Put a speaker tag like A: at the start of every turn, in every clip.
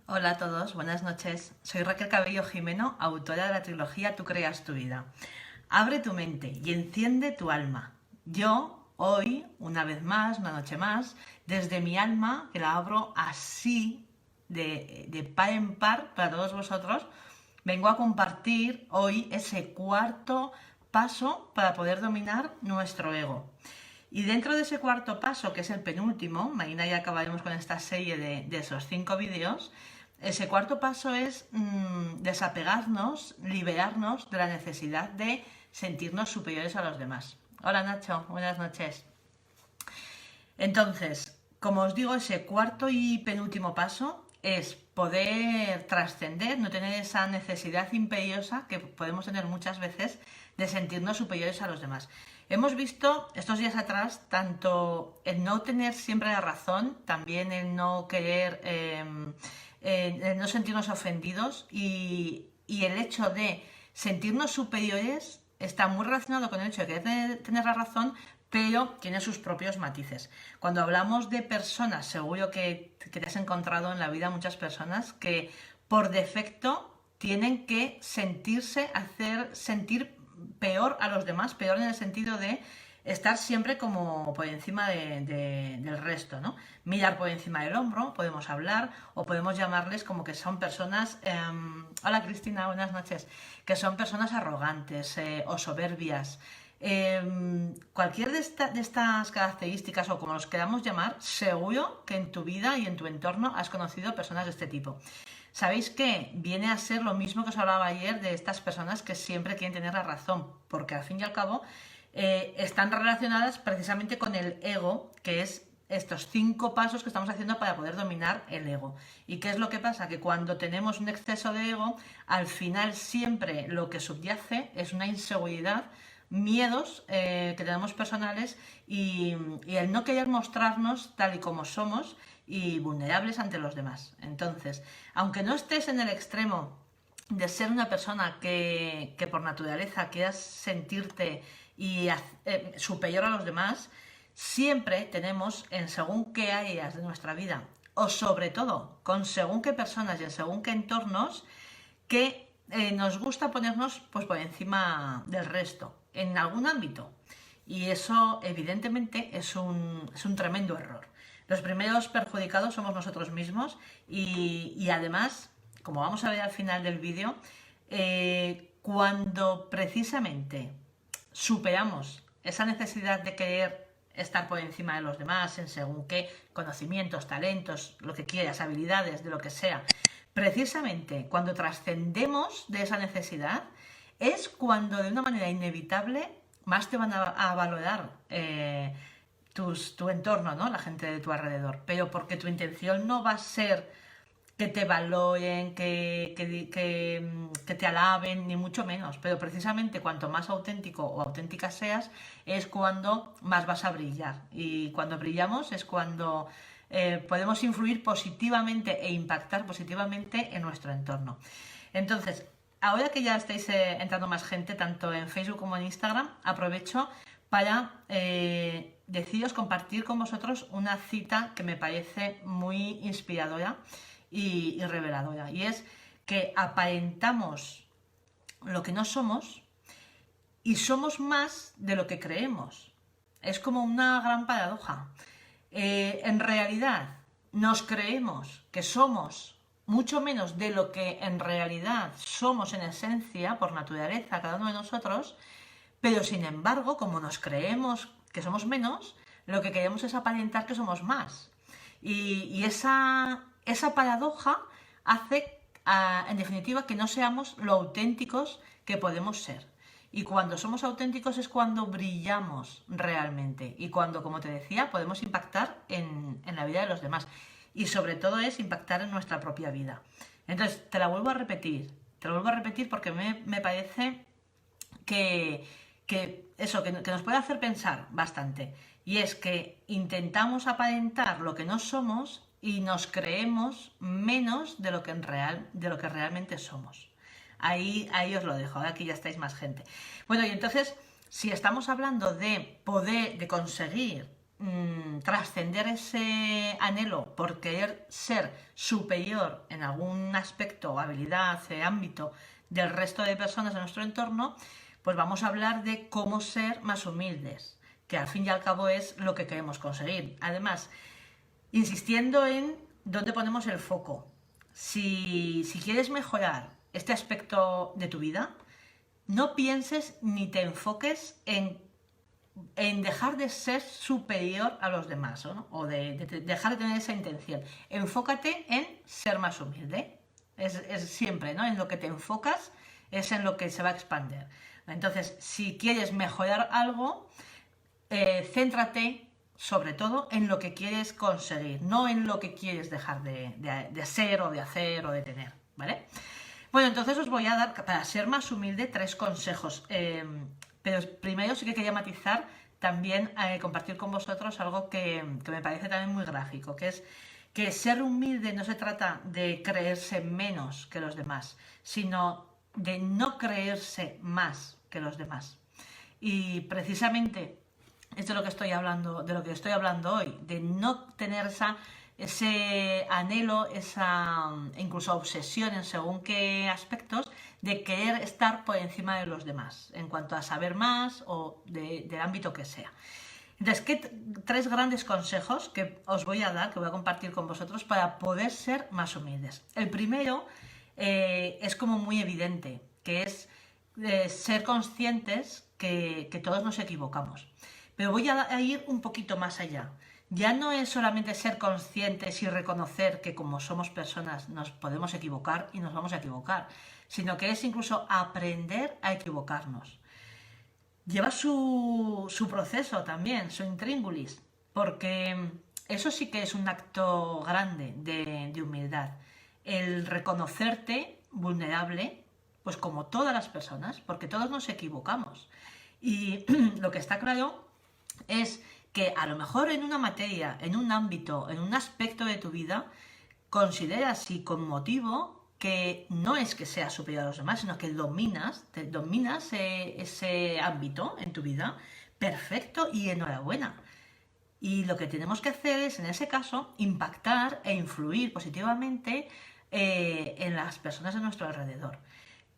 A: Hola a todos, buenas noches. Soy Raquel Cabello Jimeno, autora de la trilogía Tú creas tu vida. Abre tu mente y enciende tu alma. Yo, hoy, una vez más, una noche más, desde mi alma, que la abro así, de par en par para todos vosotros, vengo a compartir hoy ese cuarto paso para poder dominar nuestro ego. Y dentro de ese cuarto paso, que es el penúltimo, mañana ya acabaremos con esta serie de esos 5 vídeos, ese cuarto paso es desapegarnos, liberarnos de la necesidad de sentirnos superiores a los demás. Hola Nacho, buenas noches. Entonces, como os digo, ese cuarto y penúltimo paso es poder trascender, no tener esa necesidad imperiosa que podemos tener muchas veces de sentirnos superiores a los demás. Hemos visto estos días atrás tanto el no tener siempre la razón, también el no querer, el no sentirnos ofendidos y el hecho de sentirnos superiores está muy relacionado con el hecho de querer tener la razón, pero tiene sus propios matices. Cuando hablamos de personas, seguro que te has encontrado en la vida muchas personas que por defecto tienen que hacer sentir peor a los demás, peor en el sentido de estar siempre como por encima del resto, ¿no? Mirar por encima del hombro, podemos hablar, o podemos llamarles como que son personas, hola Cristina, buenas noches, que son personas arrogantes o soberbias. Cualquier de estas características, o como los queramos llamar, seguro que en tu vida y en tu entorno has conocido personas de este tipo. ¿Sabéis qué? Viene a ser lo mismo que os hablaba ayer de estas personas que siempre quieren tener la razón, porque al fin y al cabo están relacionadas precisamente con el ego, que es estos 5 pasos que estamos haciendo para poder dominar el ego. ¿Y qué es lo que pasa? Que cuando tenemos un exceso de ego, al final siempre lo que subyace es una inseguridad, miedos que tenemos personales y el no querer mostrarnos tal y como somos y vulnerables ante los demás. Entonces, aunque no estés en el extremo de ser una persona que por naturaleza quieras sentirte superior a los demás, siempre tenemos en según qué áreas de nuestra vida, o sobre todo con según qué personas y en según qué entornos, que nos gusta ponernos pues por encima del resto, en algún ámbito. Y eso evidentemente es un tremendo error. Los primeros perjudicados somos nosotros mismos y además, como vamos a ver al final del vídeo, cuando precisamente superamos esa necesidad de querer estar por encima de los demás en según qué conocimientos, talentos, lo que quieras, habilidades, de lo que sea, precisamente cuando trascendemos de esa necesidad es cuando de una manera inevitable más te van a valorar tu entorno, ¿no? La gente de tu alrededor, pero porque tu intención no va a ser que te valoren, que te alaben, ni mucho menos. Pero precisamente cuanto más auténtico o auténtica seas, es cuando más vas a brillar. Y cuando brillamos es cuando podemos influir positivamente e impactar positivamente en nuestro entorno. Entonces, ahora que ya estáis entrando más gente, tanto en Facebook como en Instagram, aprovecho para deciros compartir con vosotros una cita que me parece muy inspiradora y reveladora. Y es que aparentamos lo que no somos y somos más de lo que creemos. Es como una gran paradoja. En realidad nos creemos que somos mucho menos de lo que en realidad somos en esencia, por naturaleza, cada uno de nosotros, pero sin embargo, como nos creemos que somos menos, lo que queremos es aparentar que somos más. Y esa paradoja hace, en definitiva, que no seamos lo auténticos que podemos ser. Y cuando somos auténticos es cuando brillamos realmente. Y cuando, como te decía, podemos impactar en la vida de los demás. Y sobre todo es impactar en nuestra propia vida. Entonces, te la vuelvo a repetir. Te lo vuelvo a repetir porque me parece que nos puede hacer pensar bastante. Y es que intentamos aparentar lo que no somos y nos creemos menos de lo que realmente somos. Ahí os lo dejo, ahora aquí ya estáis más gente. Bueno, y entonces, si estamos hablando de poder, de conseguir trascender ese anhelo por querer ser superior en algún aspecto, habilidad, ámbito del resto de personas de nuestro entorno, pues vamos a hablar de cómo ser más humildes, que al fin y al cabo es lo que queremos conseguir. Además, insistiendo en dónde ponemos el foco. Si quieres mejorar este aspecto de tu vida, no pienses ni te enfoques en dejar de ser superior a los demás, ¿no? O de dejar de tener esa intención. Enfócate en ser más humilde. Es siempre, ¿no? En lo que te enfocas es en lo que se va a expandir. Entonces, si quieres mejorar algo, céntrate sobre todo en lo que quieres conseguir, no en lo que quieres dejar de ser o de hacer o de tener, ¿vale? Bueno, entonces os voy a dar, para ser más humilde, 3 consejos. Pero primero sí que quería matizar, también compartir con vosotros algo que me parece también muy gráfico, que es que ser humilde no se trata de creerse menos que los demás, sino de no creerse más que los demás. Y precisamente esto es lo que estoy hablando, de lo que estoy hablando hoy, de no tener ese anhelo, esa incluso obsesión en según qué aspectos, de querer estar por encima de los demás, en cuanto a saber más o del ámbito que sea. Entonces, 3 grandes consejos que os voy a dar, que voy a compartir con vosotros para poder ser más humildes. El primero es como muy evidente, que es ser conscientes que todos nos equivocamos. Pero voy a ir un poquito más allá. Ya no es solamente ser conscientes y reconocer que como somos personas nos podemos equivocar y nos vamos a equivocar, sino que es incluso aprender a equivocarnos. Lleva su proceso también, su intríngulis, porque eso sí que es un acto grande de humildad. El reconocerte vulnerable, pues como todas las personas, porque todos nos equivocamos. Y lo que está claro es que a lo mejor en una materia, en un ámbito, en un aspecto de tu vida, consideras y con motivo que no es que seas superior a los demás, sino que dominas ese ámbito en tu vida, perfecto y enhorabuena. Y lo que tenemos que hacer es, en ese caso, impactar e influir positivamente en las personas de nuestro alrededor.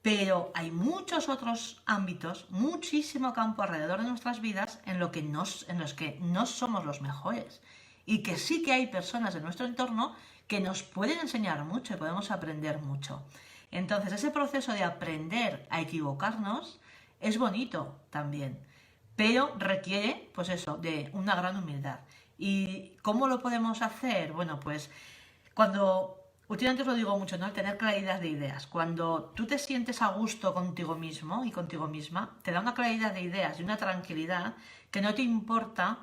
A: Pero hay muchos otros ámbitos, muchísimo campo alrededor de nuestras vidas en los que no somos los mejores. Y que sí que hay personas de nuestro entorno que nos pueden enseñar mucho y podemos aprender mucho. Entonces, ese proceso de aprender a equivocarnos es bonito también, pero requiere, pues eso, de una gran humildad. ¿Y cómo lo podemos hacer? Bueno, pues últimamente os lo digo mucho, ¿no? El tener claridad de ideas. Cuando tú te sientes a gusto contigo mismo y contigo misma, te da una claridad de ideas y una tranquilidad que no te importa,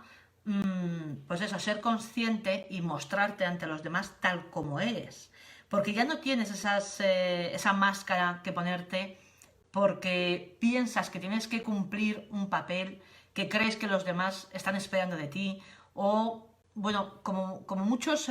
A: pues eso, ser consciente y mostrarte ante los demás tal como eres. Porque ya no tienes esa máscara que ponerte porque piensas que tienes que cumplir un papel que crees que los demás están esperando de ti o bueno, como muchas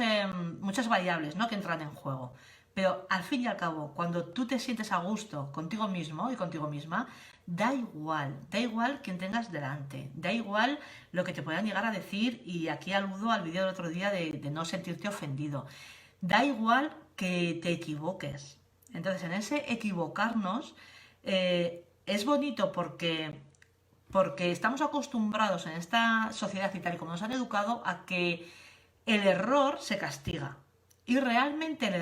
A: variables, ¿no? Que entran en juego. Pero al fin y al cabo, cuando tú te sientes a gusto contigo mismo y contigo misma, da igual quien tengas delante, da igual lo que te puedan llegar a decir, y aquí aludo al vídeo del otro día de no sentirte ofendido. Da igual que te equivoques. Entonces, en ese equivocarnos es bonito porque estamos acostumbrados en esta sociedad y tal y como nos han educado a que el error se castiga. Y realmente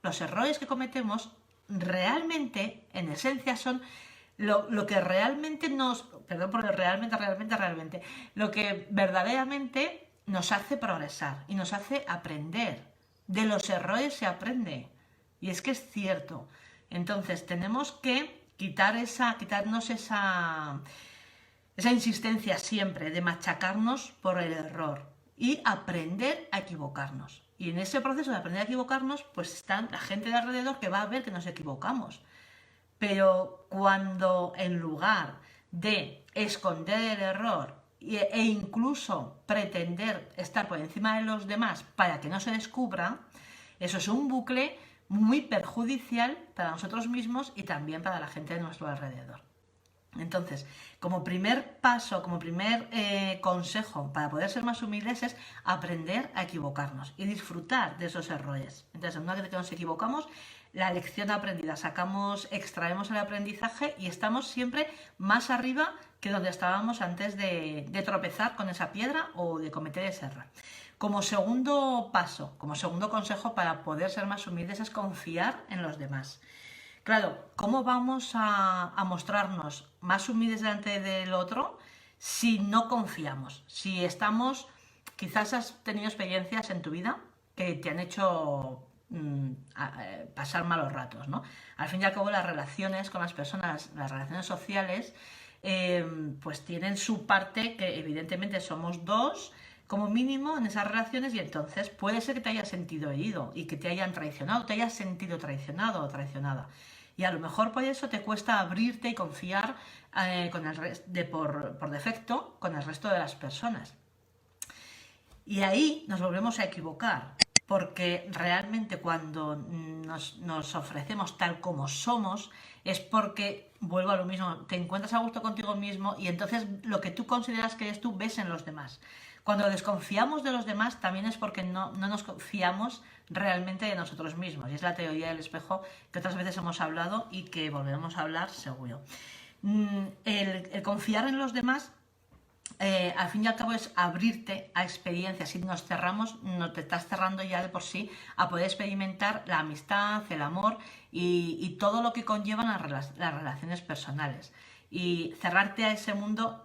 A: los errores que cometemos, realmente, en esencia, son lo que realmente perdón por el realmente, lo que verdaderamente nos hace progresar y nos hace aprender. De los errores se aprende. Y es que es cierto. Entonces tenemos que quitarnos esa insistencia siempre de machacarnos por el error y aprender a equivocarnos. Y en ese proceso de aprender a equivocarnos, pues está la gente de alrededor que va a ver que nos equivocamos. Pero cuando en lugar de esconder el error e incluso pretender estar por encima de los demás para que no se descubra, eso es un bucle muy perjudicial para nosotros mismos y también para la gente de nuestro alrededor. Entonces, como primer paso, como primer consejo para poder ser más humildes es aprender a equivocarnos y disfrutar de esos errores. Entonces, una vez que nos equivocamos, la lección aprendida, extraemos el aprendizaje y estamos siempre más arriba que donde estábamos antes de tropezar con esa piedra o de cometer ese error. Como segundo paso, como segundo consejo para poder ser más humildes es confiar en los demás. Claro, ¿cómo vamos a mostrarnos más humildes delante del otro si no confiamos? Si quizás has tenido experiencias en tu vida que te han hecho pasar malos ratos, ¿no? Al fin y al cabo las relaciones con las personas, las relaciones sociales, pues tienen su parte que evidentemente somos dos como mínimo en esas relaciones y entonces puede ser que te hayas sentido herido y que te hayan traicionado, te hayas sentido traicionado o traicionada. Y a lo mejor por eso te cuesta abrirte y confiar por defecto con el resto de las personas. Y ahí nos volvemos a equivocar, porque realmente cuando nos ofrecemos tal como somos es porque, vuelvo a lo mismo, te encuentras a gusto contigo mismo y entonces lo que tú consideras que eres tú ves en los demás. Cuando desconfiamos de los demás también es porque no nos confiamos realmente de nosotros mismos. Y es la teoría del espejo que otras veces hemos hablado y que volveremos a hablar seguro. El confiar en los demás, al fin y al cabo, es abrirte a experiencias. Si nos cerramos, no te estás cerrando ya de por sí a poder experimentar la amistad, el amor y todo lo que conllevan las relaciones personales. Y cerrarte a ese mundo,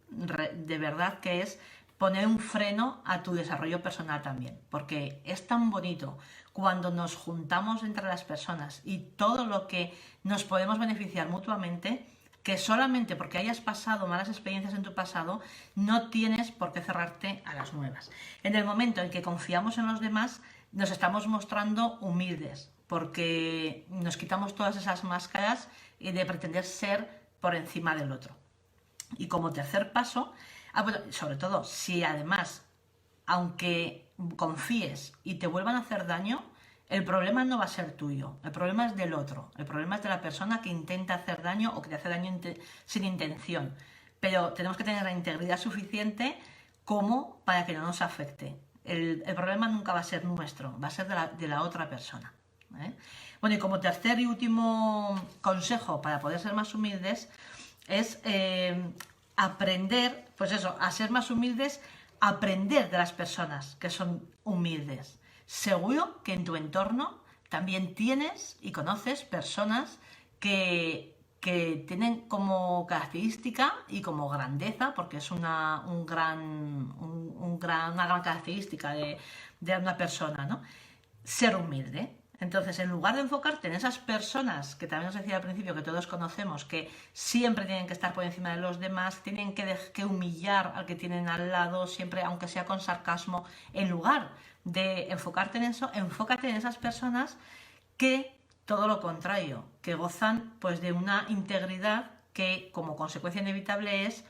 A: de verdad que es poner un freno a tu desarrollo personal también, porque es tan bonito cuando nos juntamos entre las personas y todo lo que nos podemos beneficiar mutuamente, que solamente porque hayas pasado malas experiencias en tu pasado, no tienes por qué cerrarte a las nuevas. En el momento en que confiamos en los demás, nos estamos mostrando humildes, porque nos quitamos todas esas máscaras de pretender ser por encima del otro. Y como tercer paso, bueno, sobre todo, si además, aunque confíes y te vuelvan a hacer daño, el problema no va a ser tuyo, el problema es del otro, el problema es de la persona que intenta hacer daño o que te hace daño sin intención. Pero tenemos que tener la integridad suficiente como para que no nos afecte. El problema nunca va a ser nuestro, va a ser de la otra persona. Bueno, y como tercer y último consejo para poder ser más humildes es aprender, pues eso, a ser más humildes, aprender de las personas que son humildes. Seguro que en tu entorno también tienes y conoces personas que tienen como característica y como grandeza, porque es una gran característica de una persona, ¿no? Ser humilde. Entonces, en lugar de enfocarte en esas personas que también os decía al principio que todos conocemos, que siempre tienen que estar por encima de los demás, tienen que humillar al que tienen al lado, siempre, aunque sea con sarcasmo, en lugar de enfocarte en eso, enfócate en esas personas que, todo lo contrario, que gozan pues de una integridad que como consecuencia inevitable es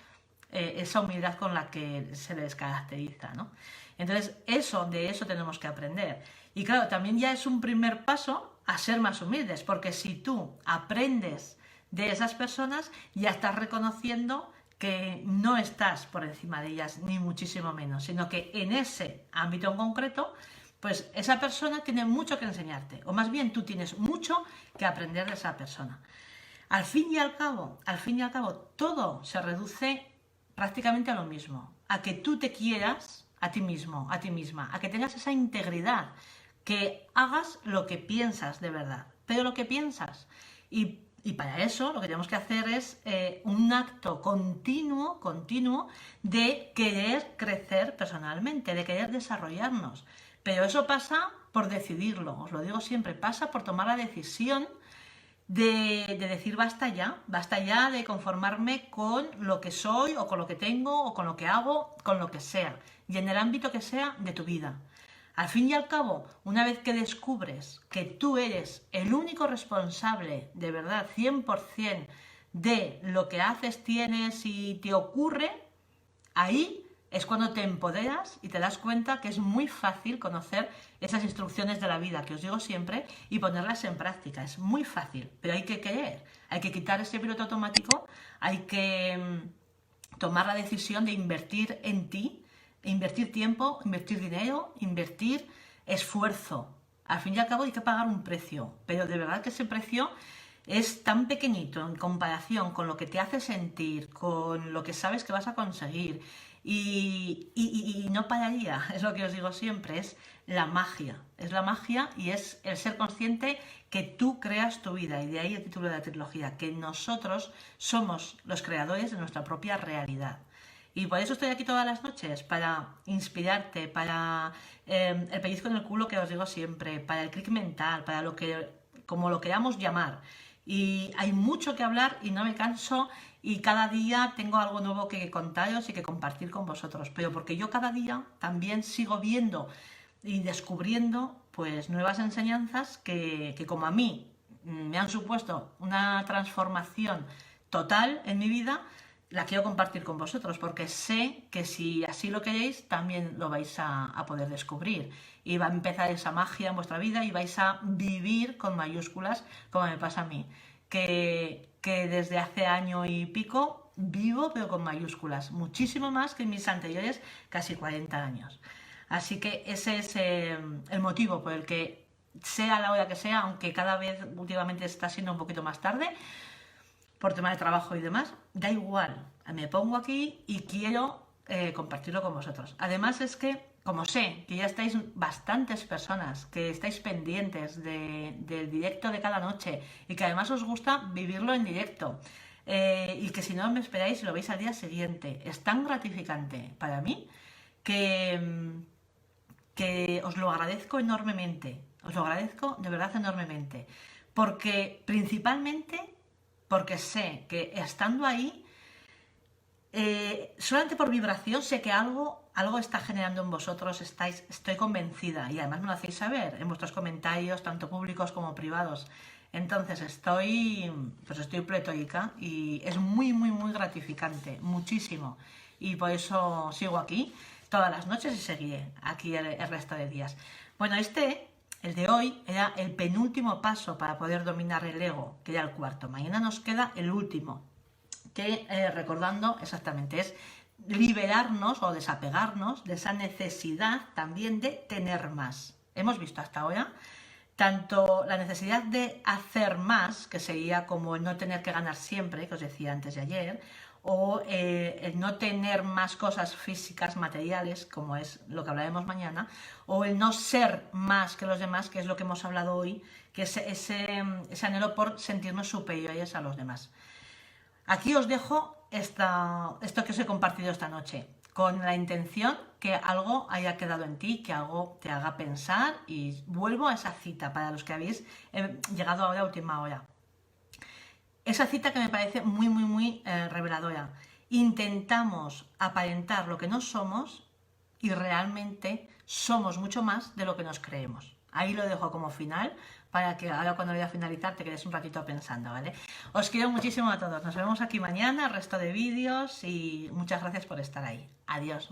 A: esa humildad con la que se les caracteriza, ¿no? Entonces, de eso tenemos que aprender. Y claro, también ya es un primer paso a ser más humildes, porque si tú aprendes de esas personas, ya estás reconociendo que no estás por encima de ellas, ni muchísimo menos, sino que en ese ámbito en concreto, pues esa persona tiene mucho que enseñarte, o más bien tú tienes mucho que aprender de esa persona. Al fin y al cabo, todo se reduce prácticamente a lo mismo, a que tú te quieras a ti mismo, a ti misma, a que tengas esa integridad, que hagas lo que piensas de verdad, pero lo que piensas. Y para eso lo que tenemos que hacer es un acto continuo de querer crecer personalmente, de querer desarrollarnos. Pero eso pasa por decidirlo, os lo digo siempre, pasa por tomar la decisión de decir basta ya de conformarme con lo que soy o con lo que tengo o con lo que hago, con lo que sea, y en el ámbito que sea de tu vida. Al fin y al cabo, una vez que descubres que tú eres el único responsable, de verdad, 100%, de lo que haces, tienes y te ocurre, ahí es cuando te empoderas y te das cuenta que es muy fácil conocer esas instrucciones de la vida que os digo siempre y ponerlas en práctica. Es muy fácil, pero hay que querer, hay que quitar ese piloto automático, hay que tomar la decisión de invertir en ti, invertir tiempo, invertir dinero, invertir esfuerzo. Al fin y al cabo hay que pagar un precio, pero de verdad que ese precio es tan pequeñito en comparación con lo que te hace sentir, con lo que sabes que vas a conseguir. Y no pararía, es lo que os digo siempre, es la magia y es el ser consciente que tú creas tu vida, y de ahí el título de la trilogía, que nosotros somos los creadores de nuestra propia realidad. Y por eso estoy aquí todas las noches, para inspirarte, para el pellizco en el culo que os digo siempre, para el clic mental, para lo que, como lo queramos llamar. Y hay mucho que hablar y no me canso, y cada día tengo algo nuevo que contaros y que compartir con vosotros, pero porque yo cada día también sigo viendo y descubriendo pues nuevas enseñanzas que como a mí me han supuesto una transformación total en mi vida, la quiero compartir con vosotros, porque sé que si así lo queréis, también lo vais a poder descubrir. Y va a empezar esa magia en vuestra vida y vais a vivir con mayúsculas, como me pasa a mí. Que desde hace año y pico vivo, pero con mayúsculas. Muchísimo más que en mis anteriores casi 40 años. Así que ese es el motivo por el que, sea la hora que sea, aunque cada vez últimamente está siendo un poquito más tarde, por tema de trabajo y demás, da igual, me pongo aquí y quiero compartirlo con vosotros. Además es que, como sé que ya estáis bastantes personas que estáis pendientes del directo de cada noche y que además os gusta vivirlo en directo, y que si no me esperáis y lo veis al día siguiente, es tan gratificante para mí que os lo agradezco enormemente, os lo agradezco de verdad enormemente, porque principalmente porque sé que estando ahí, solamente por vibración sé que algo está generando en vosotros, estoy convencida, y además me lo hacéis saber en vuestros comentarios, tanto públicos como privados. Entonces estoy pletórica y es muy, muy, muy gratificante, muchísimo. Y por eso sigo aquí todas las noches y seguiré aquí el resto de días. Bueno, el de hoy, era el penúltimo paso para poder dominar el ego, que era el cuarto. Mañana nos queda el último, que recordando exactamente es liberarnos o desapegarnos de esa necesidad también de tener más. Hemos visto hasta ahora tanto la necesidad de hacer más, que sería como el no tener que ganar siempre, que os decía antes de ayer, o el no tener más cosas físicas, materiales, como es lo que hablaremos mañana, o el no ser más que los demás, que es lo que hemos hablado hoy, que es ese anhelo por sentirnos superiores a los demás. Aquí os dejo esto que os he compartido esta noche, con la intención que algo haya quedado en ti, que algo te haga pensar, y vuelvo a esa cita para los que habéis llegado ahora a última hora. Esa cita que me parece muy, muy, muy reveladora. Intentamos aparentar lo que no somos y realmente somos mucho más de lo que nos creemos. Ahí lo dejo como final, para que ahora cuando voy a finalizar te quedes un ratito pensando, ¿vale? Os quiero muchísimo a todos. Nos vemos aquí mañana, resto de vídeos, y muchas gracias por estar ahí. Adiós.